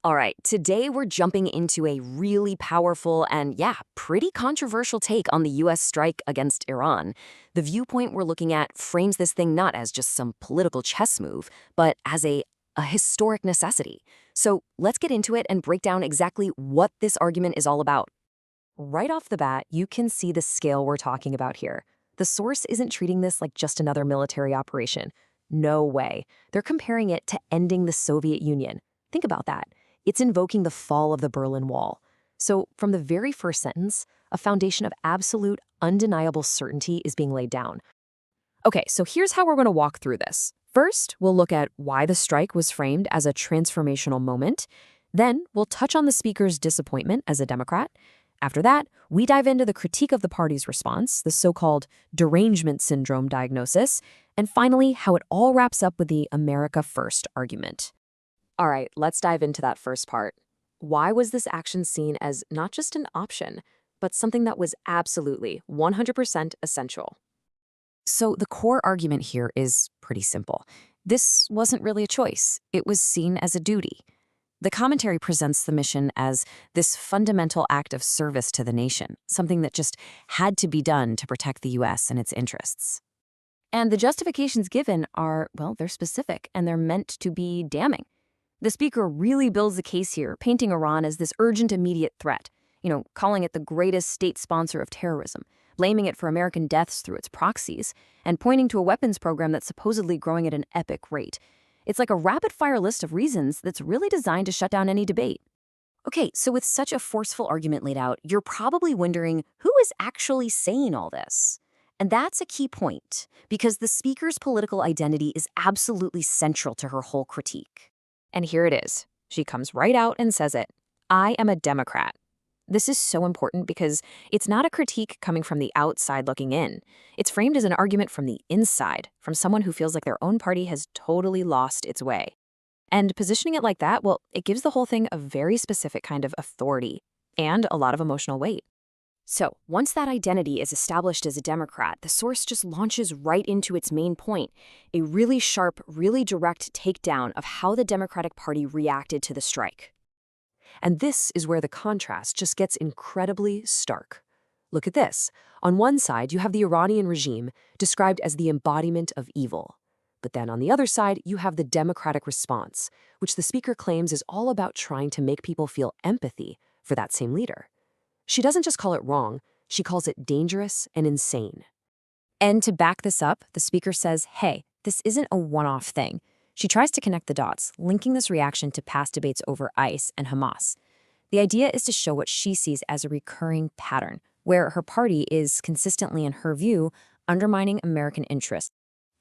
All right, today we're jumping into a really powerful and, yeah, pretty controversial take on the US strike against Iran. The viewpoint we're looking at frames this thing not as just some political chess move, but as a historic necessity. So let's get into it and break down exactly what this argument is all about. Right off the bat, you can see the scale we're talking about here. The source isn't treating this like just another military operation. No way. They're comparing it to ending the Soviet Union. Think about that. It's invoking the fall of the Berlin Wall. So, from the very first sentence, a foundation of absolute, undeniable certainty is being laid down. Okay, so here's how we're going to walk through this. First, we'll look at why the strike was framed as a transformational moment. Then, we'll touch on the speaker's disappointment as a Democrat. After that, we dive into the critique of the party's response, the so-called derangement syndrome diagnosis, and finally, how it all wraps up with the America First argument. All right, let's dive into that first part. Why was this action seen as not just an option, but something that was absolutely 100% essential? So the core argument here is pretty simple. This wasn't really a choice. It was seen as a duty. The commentary presents the mission as this fundamental act of service to the nation, something that just had to be done to protect the U.S. and its interests. And the justifications given are, well, they're specific and they're meant to be damning. The speaker really builds the case here, painting Iran as this urgent, immediate threat, calling it the greatest state sponsor of terrorism, blaming it for American deaths through its proxies, and pointing to a weapons program that's supposedly growing at an epic rate. It's like a rapid-fire list of reasons that's really designed to shut down any debate. Okay, so with such a forceful argument laid out, you're probably wondering who is actually saying all this? And that's a key point, because the speaker's political identity is absolutely central to her whole critique. And here it is. She comes right out and says it. I am a Democrat. This is so important because it's not a critique coming from the outside looking in. It's framed as an argument from the inside, from someone who feels like their own party has totally lost its way. And positioning it like that, well, it gives the whole thing a very specific kind of authority and a lot of emotional weight. So, once that identity is established as a Democrat, the source just launches right into its main point, a really sharp, really direct takedown of how the Democratic Party reacted to the strike. And this is where the contrast just gets incredibly stark. Look at this. On one side, you have the Iranian regime, described as the embodiment of evil. But then on the other side, you have the Democratic response, which the speaker claims is all about trying to make people feel empathy for that same leader. She doesn't just call it wrong, she calls it dangerous and insane. And to back this up, the speaker says, hey, this isn't a one-off thing. She tries to connect the dots, linking this reaction to past debates over ICE and Hamas. The idea is to show what she sees as a recurring pattern, where her party is consistently, in her view, undermining American interests.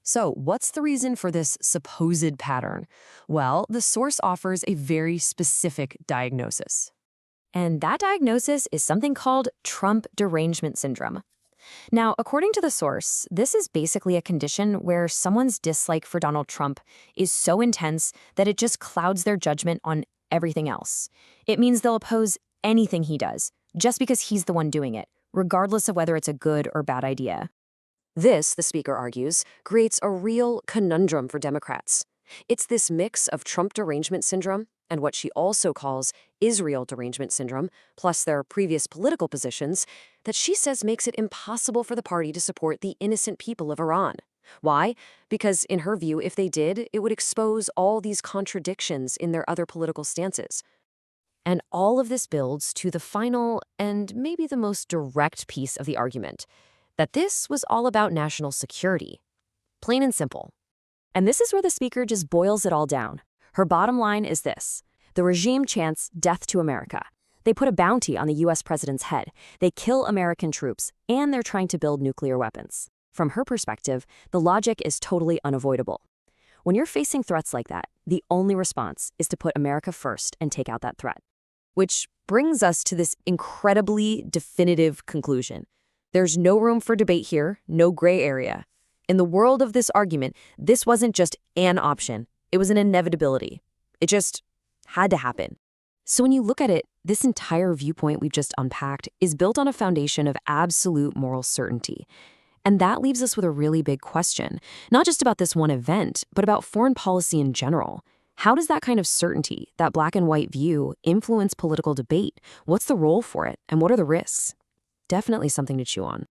So, what's the reason for this supposed pattern? Well, the source offers a very specific diagnosis. And that diagnosis is something called Trump derangement syndrome. Now, according to the source, this is basically a condition where someone's dislike for Donald Trump is so intense that it just clouds their judgment on everything else. It means they'll oppose anything he does, just because he's the one doing it, regardless of whether it's a good or bad idea. This, the speaker argues, creates a real conundrum for Democrats. It's this mix of Trump derangement syndrome and what she also calls Israel derangement syndrome, plus their previous political positions, that she says makes it impossible for the party to support the innocent people of Iran. Why? Because in her view, if they did, it would expose all these contradictions in their other political stances. And all of this builds to the final and maybe the most direct piece of the argument, that this was all about national security. Plain and simple. And this is where the speaker just boils it all down. Her bottom line is this. The regime chants death to America. They put a bounty on the U.S. president's head. They kill American troops, and they're trying to build nuclear weapons. From her perspective, the logic is totally unavoidable. When you're facing threats like that, the only response is to put America first and take out that threat. Which brings us to this incredibly definitive conclusion. There's no room for debate here, no gray area. In the world of this argument, this wasn't just an option. It was an inevitability. It just had to happen. So when you look at it, this entire viewpoint we've just unpacked is built on a foundation of absolute moral certainty. And that leaves us with a really big question, not just about this one event, but about foreign policy in general. How does that kind of certainty, that black and white view, influence political debate? What's the role for it, and what are the risks? Definitely something to chew on.